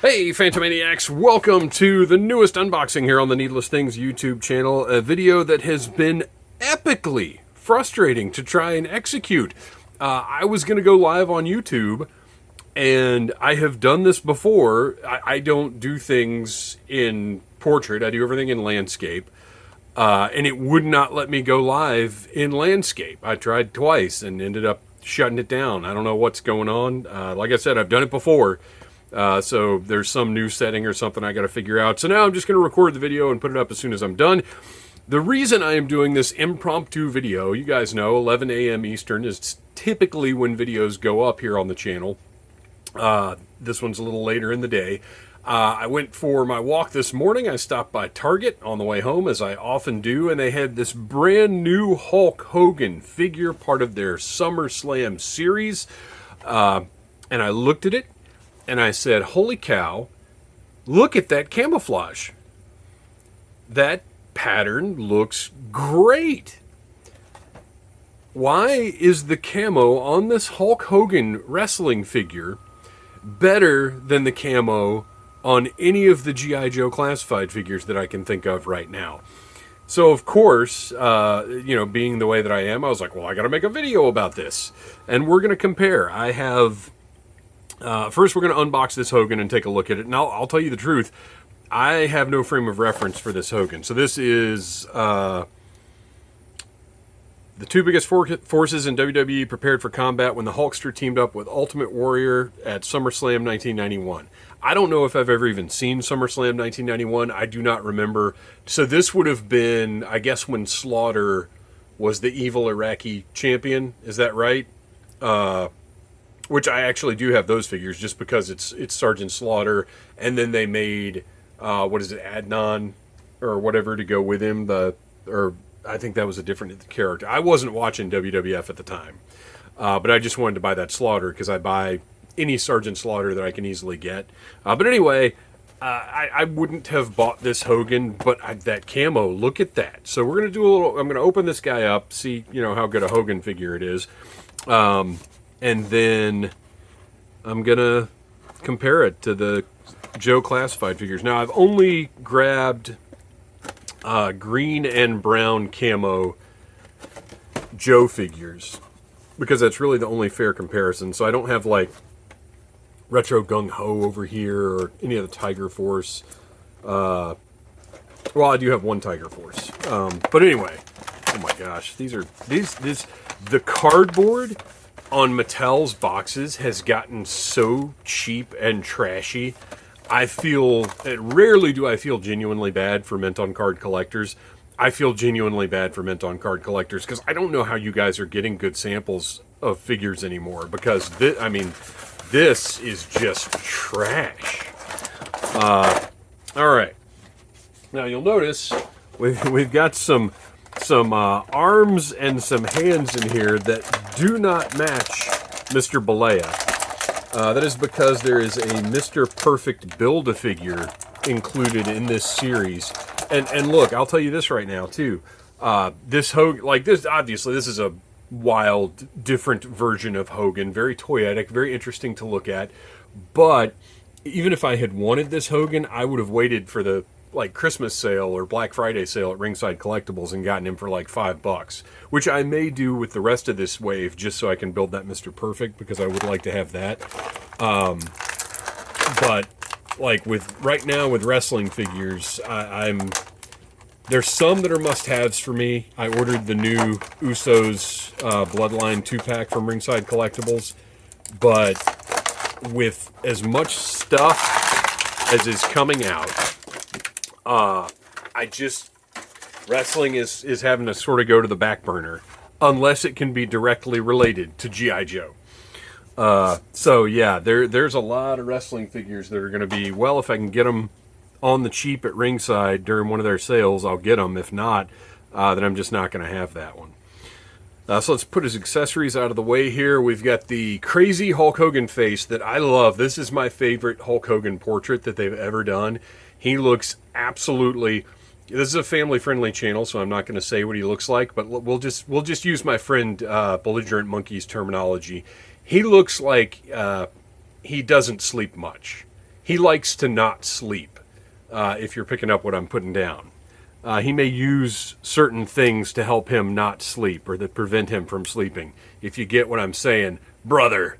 Hey Phantomaniacs, welcome to the newest unboxing here on the Needless Things YouTube channel, a video that has been epically frustrating to try and execute. I was going to go live on YouTube, and I have done this before. I don't do things in portrait, I do everything in landscape, and it would not let me go live in landscape. I tried twice and ended up shutting it down. I don't know what's going on. Like I said, I've done it before. So there's some new setting or something I got to figure out. So now I'm just going to record the video and put it up as soon as I'm done. The reason I am doing this impromptu video, you guys know 11 a.m. Eastern is typically when videos go up here on the channel. This one's a little later in the day. I went for my walk this morning. I stopped by Target on the way home, as I often do, and they had this brand new Hulk Hogan figure, part of their SummerSlam series. And I looked at it, and I said, holy cow, look at that camouflage. That pattern looks great. Why is the camo on this Hulk Hogan wrestling figure better than the camo on any of the G.I. Joe classified figures that I can think of right now? So, of course, being the way that I am, I was like, well, I got to make a video about this. And we're going to compare. I have... First, we're going to unbox this Hogan and take a look at it. And I'll tell you the truth, I have no frame of reference for this Hogan. So this is the two biggest forces in WWE prepared for combat when the Hulkster teamed up with Ultimate Warrior at SummerSlam 1991. I don't know if I've ever even seen SummerSlam 1991. I do not remember. So this would have been, I guess, when Slaughter was the evil Iraqi champion. Is that right? Which I actually do have those figures just because it's Sergeant Slaughter, and then they made Adnan or whatever to go with him. Or I think that was a different character. I wasn't watching WWF at the time, but I just wanted to buy that Slaughter because I buy any Sergeant Slaughter that I can easily get. But anyway, I wouldn't have bought this Hogan, but that camo, look at that. So we're gonna do a little. I'm gonna open this guy up, see how good a Hogan figure it is. And then I'm going to compare it to the Joe classified figures. Now, I've only grabbed green and brown camo Joe figures because that's really the only fair comparison. So I don't have, like, Retro Gung Ho over here or any of the Tiger Force. Well, I do have one Tiger Force. But anyway, oh my gosh, the cardboard on Mattel's boxes has gotten so cheap and trashy. Rarely do I feel genuinely bad for mint on card collectors. I feel genuinely bad for mint on card collectors because I don't know how you guys are getting good samples of figures anymore, because this is just trash. All right. Now you'll notice we've got some arms and some hands in here that do not match Mr. Balea. That is because there is a Mr. Perfect Build-A-Figure included in this series. And look, I'll tell you this right now, too. This Hogan, obviously, this is a wild, different version of Hogan. Very toyetic, very interesting to look at. But even if I had wanted this Hogan, I would have waited for the Christmas sale or Black Friday sale at Ringside Collectibles and gotten him for like $5, which I may do with the rest of this wave just so I can build that Mr. Perfect, because I would like to have that. But right now with wrestling figures, there's some that are must-haves for me. I ordered the new Usos Bloodline 2-pack from Ringside Collectibles, but with as much stuff as is coming out, wrestling is having to sort of go to the back burner unless it can be directly related to G.I. Joe. So yeah, there's a lot of wrestling figures that are going to be, well, if I can get them on the cheap at Ringside during one of their sales, I'll get them. If not, then I'm just not going to have that one. So let's put his accessories out of the way here. We've got the crazy Hulk Hogan face that I love. This is my favorite Hulk Hogan portrait that they've ever done. He looks absolutely... This is a family-friendly channel, so I'm not going to say what he looks like, but we'll just use my friend Belligerent Monkey's terminology. He looks like he doesn't sleep much. he likes to not sleep, if you're picking up what I'm putting down. He may use certain things to help him not sleep or that prevent him from sleeping, if you get what I'm saying, brother.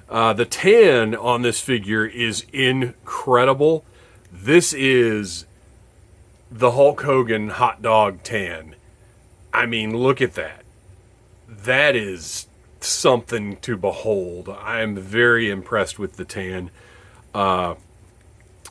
The tan on this figure is incredible. This is the Hulk Hogan hot dog tan. I mean, look at that. That is something to behold. I am very impressed with the tan.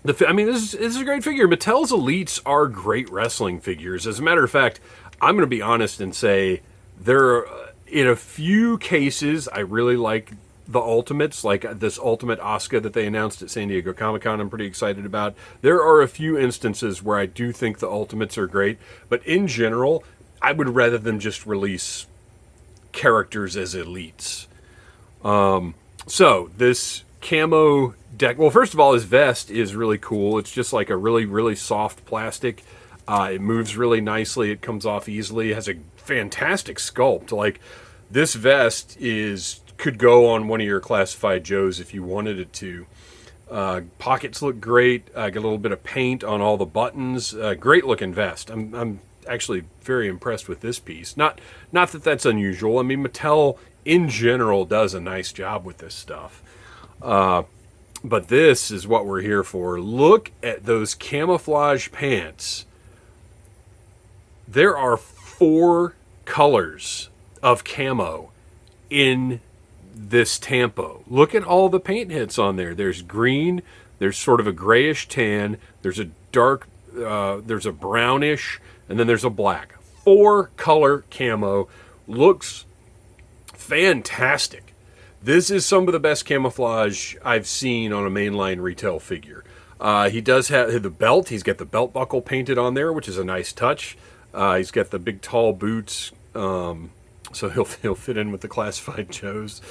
This is a great figure. Mattel's Elites are great wrestling figures. As a matter of fact, I'm going to be honest and say in a few cases, I really like the Ultimates, like this Ultimate Asuka that they announced at San Diego Comic-Con. I'm pretty excited about. There are a few instances where I do think the Ultimates are great, but in general, I would rather them just release characters as Elites. So this camo deck, well, first of all, his vest is really cool. It's just like a really, really soft plastic. It moves really nicely. It comes off easily. It has a fantastic sculpt. Like, this vest could go on one of your classified Joes if you wanted it to. Pockets look great. Got a little bit of paint on all the buttons. Great looking vest. I'm actually very impressed with this piece. Not that that's unusual. I mean, Mattel in general does a nice job with this stuff. But this is what we're here for. Look at those camouflage pants. There are 4 colors of camo in this Tampo. Look at all the paint hits on there. There's green, there's sort of a grayish tan, there's a dark, there's a brownish, and then there's a black. 4 color camo. Looks fantastic. This is some of the best camouflage I've seen on a mainline retail figure. He does have the belt. He's got the belt buckle painted on there, which is a nice touch. He's got the big tall boots, so he'll fit in with the classified Joes.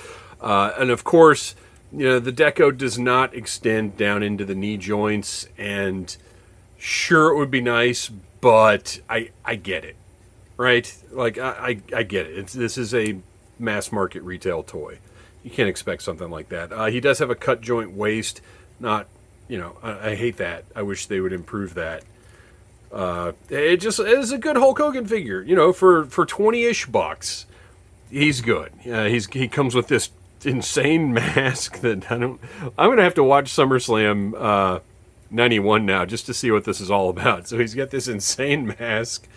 And of course, the deco does not extend down into the knee joints, and sure, it would be nice, but I get it, right? Like, I get it. This is a mass market retail toy. You can't expect something like that. He does have a cut joint waist. Not, I hate that. I wish they would improve that. It is a good Hulk Hogan figure. For 20-ish bucks, he's good. He comes with this insane mask that I'm going to have to watch SummerSlam 91 now just to see what this is all about. So he's got this insane mask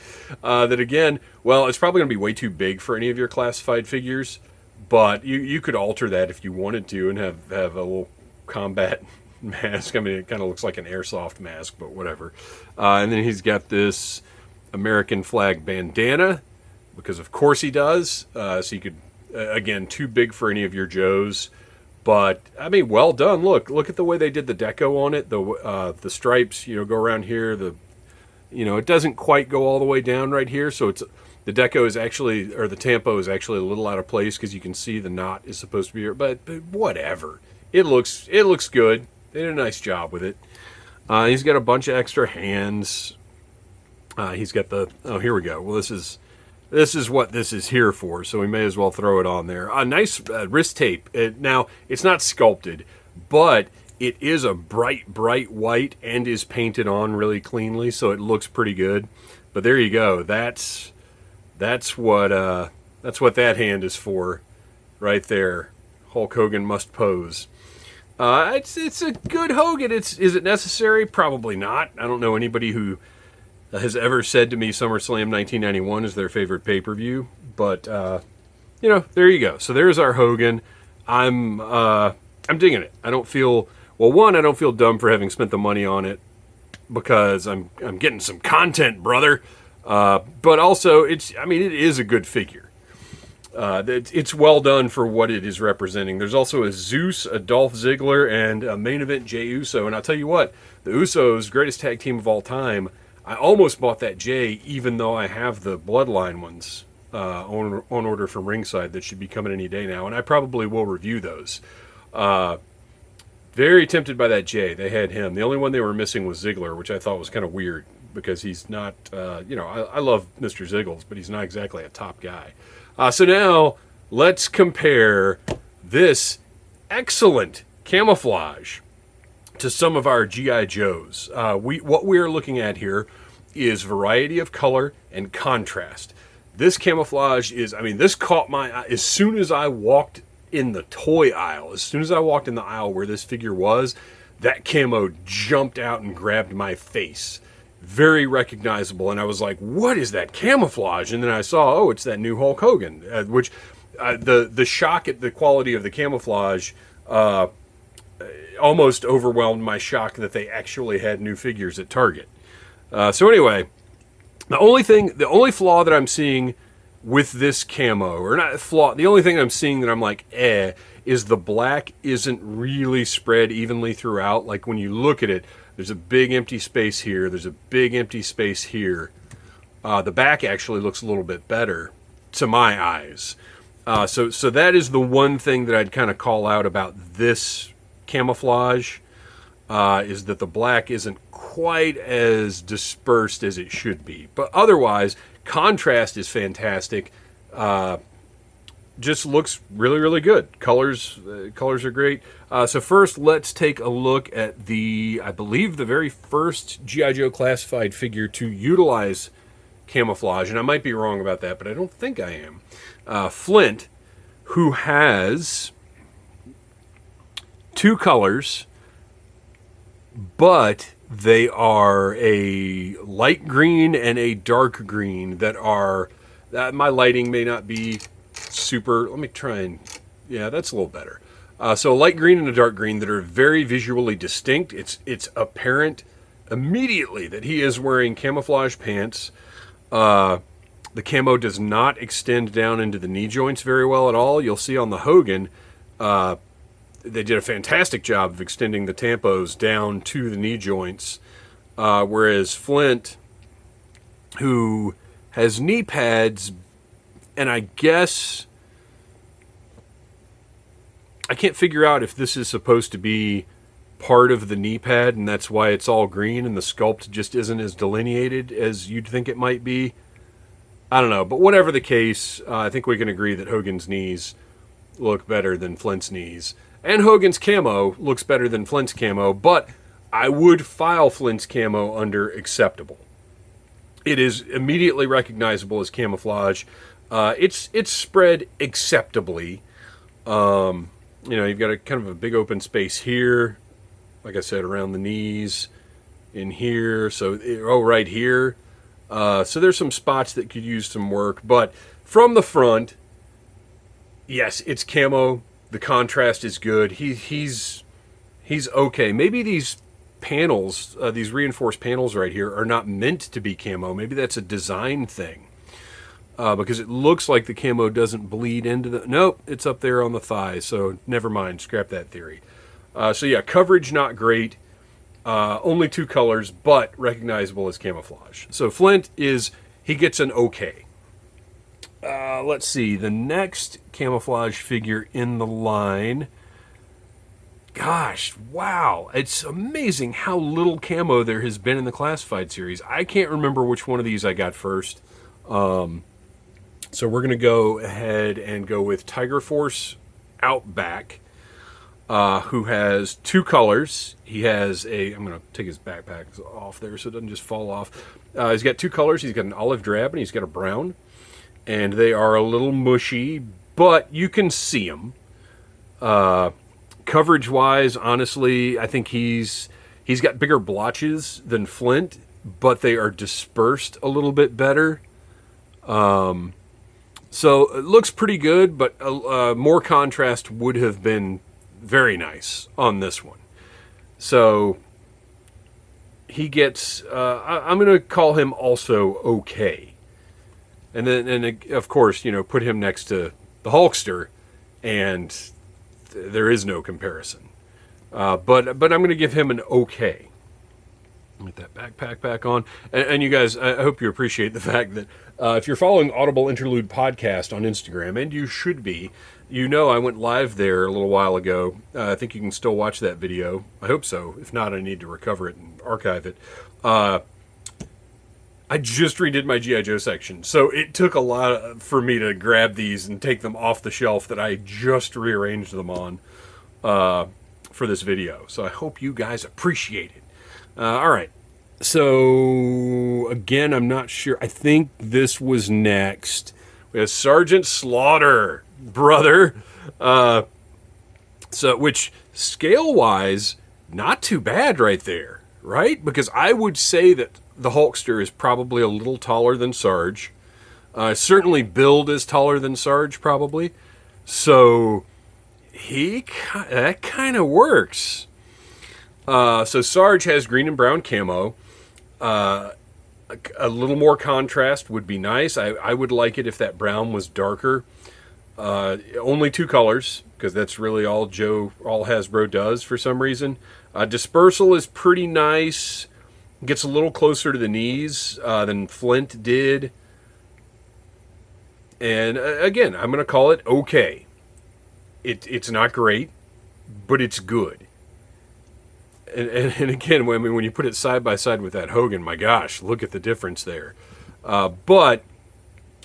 that, again, well, it's probably going to be way too big for any of your classified figures. But you could alter that if you wanted to and have a little combat mask. I mean, it kind of looks like an airsoft mask, but whatever. And then he's got this American flag bandana, because of course he does. So you could, again, too big for any of your Joes. But, I mean, well done. Look at the way they did the deco on it. The stripes, go around here. It doesn't quite go all the way down right here, so the deco is actually, or the Tampo is actually a little out of place because you can see the knot is supposed to be here, but whatever. It looks good. They did a nice job with it. He's got a bunch of extra hands. He's got here we go. Well, this is what this is here for, so we may as well throw it on there. A nice wrist tape. Now, it's not sculpted, but it is a bright white and is painted on really cleanly, so it looks pretty good. But there you go. That's what that hand is for, right there. Hulk Hogan must pose. It's a good Hogan. Is it necessary? Probably not. I don't know anybody who has ever said to me SummerSlam 1991 is their favorite pay-per-view. But there you go. So there's our Hogan. I'm digging it. I don't feel dumb for having spent the money on it because I'm getting some content, brother. But also, it is a good figure. It's well done for what it is representing. There's also a Zeus, a Dolph Ziggler, and a main event Jey Uso. And I'll tell you what, the Usos, greatest tag team of all time, I almost bought that Jey, even though I have the Bloodline ones on order from Ringside that should be coming any day now. And I probably will review those. Very tempted by that Jey. They had him. The only one they were missing was Ziggler, which I thought was kind of weird. Because he's not, I love Mr. Ziggles, but he's not exactly a top guy. So now, let's compare this excellent camouflage to some of our G.I. Joes. What we are looking at here is variety of color and contrast. This camouflage is, I mean, this caught my eye as soon as I walked in the toy aisle. As soon as I walked in the aisle where this figure was, that camo jumped out and grabbed my face. Very recognizable, and I was like, what is that camouflage? And then I saw, oh, it's that new Hulk Hogan, which the shock at the quality of the camouflage almost overwhelmed my shock that they actually had new figures at Target. So anyway, the only flaw that I'm seeing with this camo, or not flaw, the only thing I'm seeing that I'm like, is the black isn't really spread evenly throughout. Like when you look at it, there's a big empty space here, there's a big empty space here. The back actually looks a little bit better to my eyes. So that is the one thing that I'd kind of call out about this camouflage, is that the black isn't quite as dispersed as it should be. But otherwise, contrast is fantastic. Just looks really, really good. Colors are great. So first, let's take a look at I believe the very first G.I. Joe classified figure to utilize camouflage, and I might be wrong about that, but I don't think I am. Flint, who has two colors, but they are a light green and a dark green that are, my lighting may not be super, let me try and, yeah, that's a little better. So a light green and a dark green that are very visually distinct. It's apparent immediately that he is wearing camouflage pants. The camo does not extend down into the knee joints very well at all. You'll see on the Hogan, they did a fantastic job of extending the tampos down to the knee joints, whereas Flint, who has knee pads, and I guess I can't figure out if this is supposed to be part of the knee pad and that's why it's all green and the sculpt just isn't as delineated as you'd think it might be. I don't know, but whatever the case, I think we can agree that Hogan's knees look better than Flint's knees. And Hogan's camo looks better than Flint's camo, but I would file Flint's camo under acceptable. It is immediately recognizable as camouflage. It's spread acceptably. You've got a kind of a big open space here, like I said, around the knees, in here, right here. So there's some spots that could use some work, but from the front, yes, it's camo. The contrast is good. He's okay. Maybe these panels, these reinforced panels right here, are not meant to be camo. Maybe that's a design thing. Because it looks like the camo doesn't bleed into the... Nope, it's up there on the thighs, so never mind. Scrap that theory. So yeah, coverage not great. Only two colors, but recognizable as camouflage. So Flint he gets an okay. Let's see, the next camouflage figure in the line. Gosh, wow. It's amazing how little camo there has been in the Classified series. I can't remember which one of these I got first. So we're going to go ahead and go with Tiger Force Outback, who has two colors. He has I'm going to take his backpack off there so it doesn't just fall off. He's got two colors. He's got an olive drab and he's got a brown. And they are a little mushy, but you can see them. Coverage-wise, honestly, I think he's got bigger blotches than Flint, but they are dispersed a little bit better. So it looks pretty good, but more contrast would have been very nice on this one. So he gets, I'm going to call him also okay. And then, of course, put him next to the Hulkster, and there is no comparison. But I'm going to give him an okay. Get that backpack back on. And you guys, I hope you appreciate the fact that if you're following Audible Interlude Podcast on Instagram, and you should be, I went live there a little while ago. I think you can still watch that video. I hope so. If not, I need to recover it and archive it. I just redid my G.I. Joe section, so it took a lot for me to grab these and take them off the shelf that I just rearranged them on for this video. So I hope you guys appreciate it. All right. So, again, I'm not sure. I think this was next. We have Sergeant Slaughter, brother. Which, scale-wise, not too bad right there, right? Because I would say that the Hulkster is probably a little taller than Sarge. Certainly build is taller than Sarge, probably. So, that kind of works. So Sarge has green and brown camo. A little more contrast would be nice. I would like it if that brown was darker. Only 2 colors, because that's really all Hasbro does for some reason. Dispersal is pretty nice. Gets a little closer to the knees than Flint did. And again, I'm going to call it okay. It's not great, but it's good. And again, when you put it side by side with that Hogan, my gosh, look at the difference there. But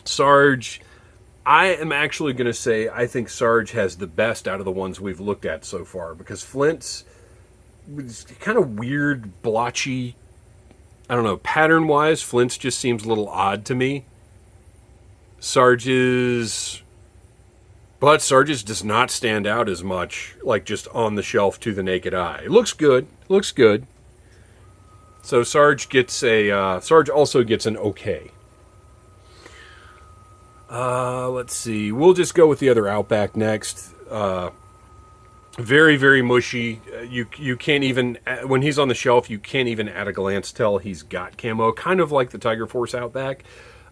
Sarge, I am actually going to say I think Sarge has the best out of the ones we've looked at so far, because Flint's kind of weird, blotchy. I don't know, pattern-wise, Flint's just seems a little odd to me. Sarge's does not stand out as much, like just on the shelf to the naked eye. It looks good. Looks good. So Sarge also gets an okay. Let's see. We'll just go with the other Outback next. Very, very mushy. You can't even, when he's on the shelf, you can't even at a glance tell he's got camo. Kind of like the Tiger Force Outback.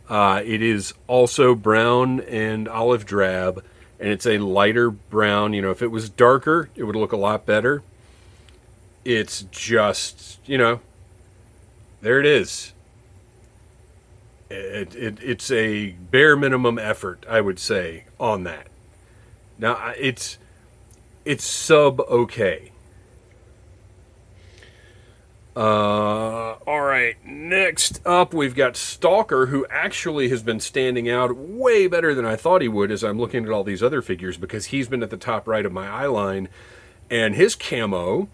It is also brown and olive drab. And it's a lighter brown. You know, if it was darker, it would look a lot better. It's just, there it is. It's a bare minimum effort, I would say, on that. Now, it's sub-okay. All right, next up we've got Stalker, who actually has been standing out way better than I thought he would as I'm looking at all these other figures, because he's been at the top right of my eye line, and his camo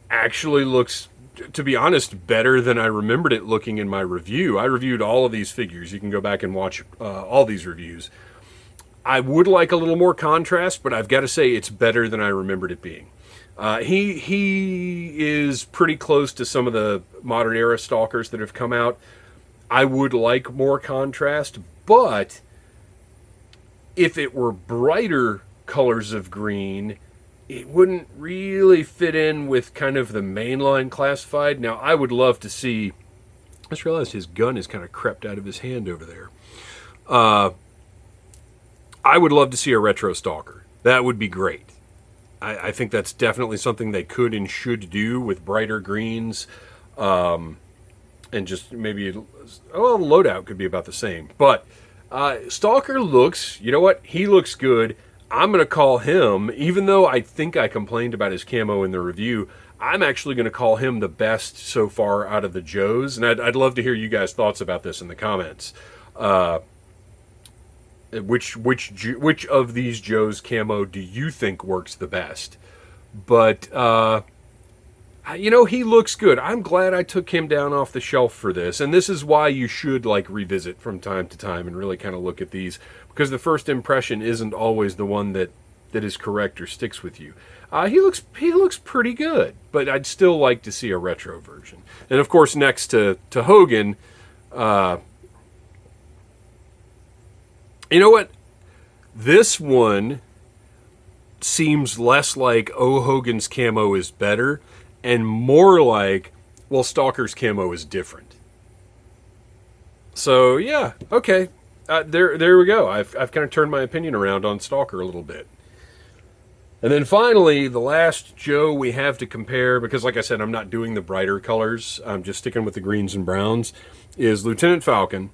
actually looks, to be honest, better than I remembered it looking in my review. I reviewed all of these figures. You can go back and watch all these reviews. I would like a little more contrast, but I've got to say it's better than I remembered it being. He is pretty close to some of the modern era Stalkers that have come out. I would like more contrast, but if it were brighter colors of green, it wouldn't really fit in with kind of the mainline classified. Now, I would love to see, I just realized his gun is kind of crept out of his hand over there. I would love to see a retro Stalker. That would be great. I think that's definitely something they could and should do with brighter greens, and just maybe, the loadout could be about the same. But Stalker looks, you know what? He looks good. I'm going to call him, even though I think I complained about his camo in the review, I'm actually going to call him the best so far out of the Joes. And I'd love to hear you guys' thoughts about this in the comments. Which of these Joe's camo do you think works the best? But, he looks good. I'm glad I took him down off the shelf for this. And this is why you should, revisit from time to time and really kind of look at these. Because the first impression isn't always the one that is correct or sticks with you. He looks pretty good. But I'd still like to see a retro version. And, of course, next to Hogan, you know what? This one seems less like, Hogan's camo is better, and more like, Stalker's camo is different. So, yeah, okay. There we go. I've kind of turned my opinion around on Stalker a little bit. And then finally, the last Joe we have to compare, because like I said, I'm not doing the brighter colors, I'm just sticking with the greens and browns, is Lieutenant Falcon.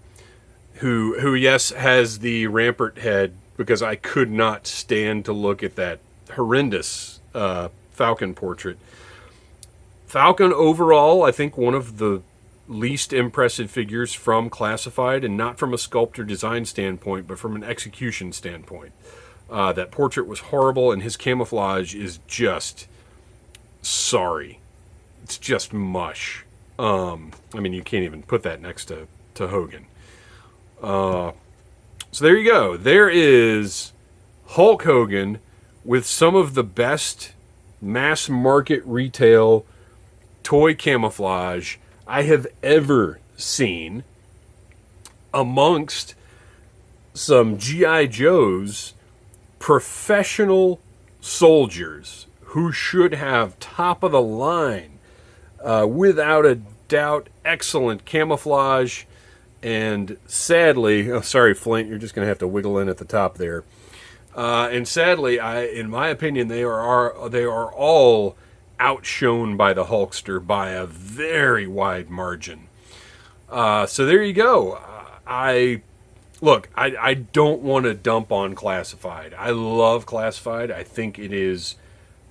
Who yes, has the rampart head, because I could not stand to look at that horrendous Falcon portrait. Falcon overall, I think one of the least impressive figures from Classified, and not from a sculptor design standpoint, but from an execution standpoint. That portrait was horrible, and his camouflage is just sorry. It's just mush. I mean, you can't even put that next to Hogan. So there you go. There is Hulk Hogan with some of the best mass market retail toy camouflage I have ever seen, amongst some G.I. Joe's professional soldiers who should have top of the line, without a doubt, excellent camouflage. And sadly, oh, sorry, Flint, you're just going to have to wiggle in at the top there. And sadly, in my opinion, they are all outshone by the Hulkster by a very wide margin. So there you go. I don't want to dump on Classified. I love Classified. I think it is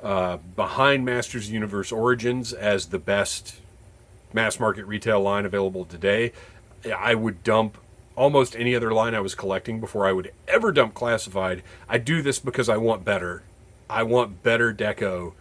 behind Masters of the Universe Origins as the best mass market retail line available today. I would dump almost any other line I was collecting before I would ever dump Classified. I do this because I want better. I want better deco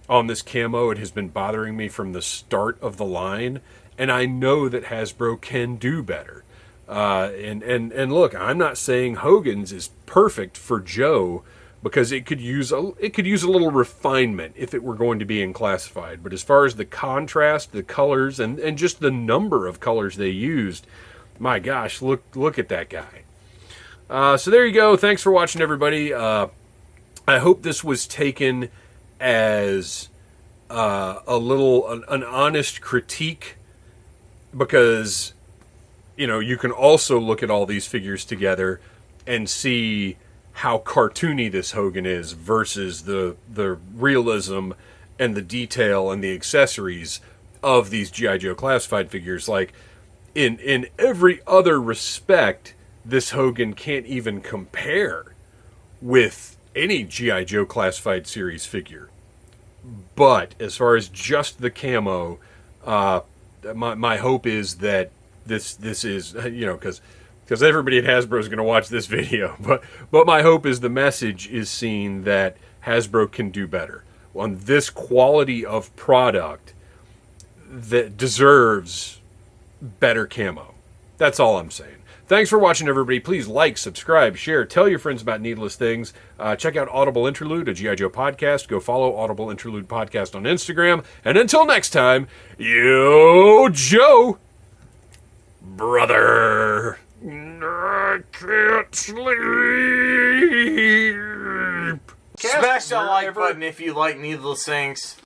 on this camo. It has been bothering me from the start of the line, and I know that Hasbro can do better. And look, I'm not saying Hogan's is perfect for Joe, because it could use a little refinement if it were going to be in Classified. But as far as the contrast, the colors, and just the number of colors they used, my gosh, look at that guy. So there you go. Thanks for watching, everybody. I hope this was taken as an honest critique, because you can also look at all these figures together and see how cartoony this Hogan is versus the realism and the detail and the accessories of these G.I. Joe Classified figures. Like, in every other respect, this Hogan can't even compare with any G.I. Joe Classified series figure. But as far as just the camo, my hope is that this is, because everybody at Hasbro is going to watch this video. But my hope is the message is seen that Hasbro can do better on this quality of product that deserves better camo. That's all I'm saying. Thanks for watching, everybody. Please like, subscribe, share, tell your friends about Needless Things. Check out Audible Interlude, a G.I. Joe podcast. Go follow Audible Interlude podcast on Instagram. And until next time, yo, Joe, brother. I can't sleep. Smash that like button if you like Needless Things.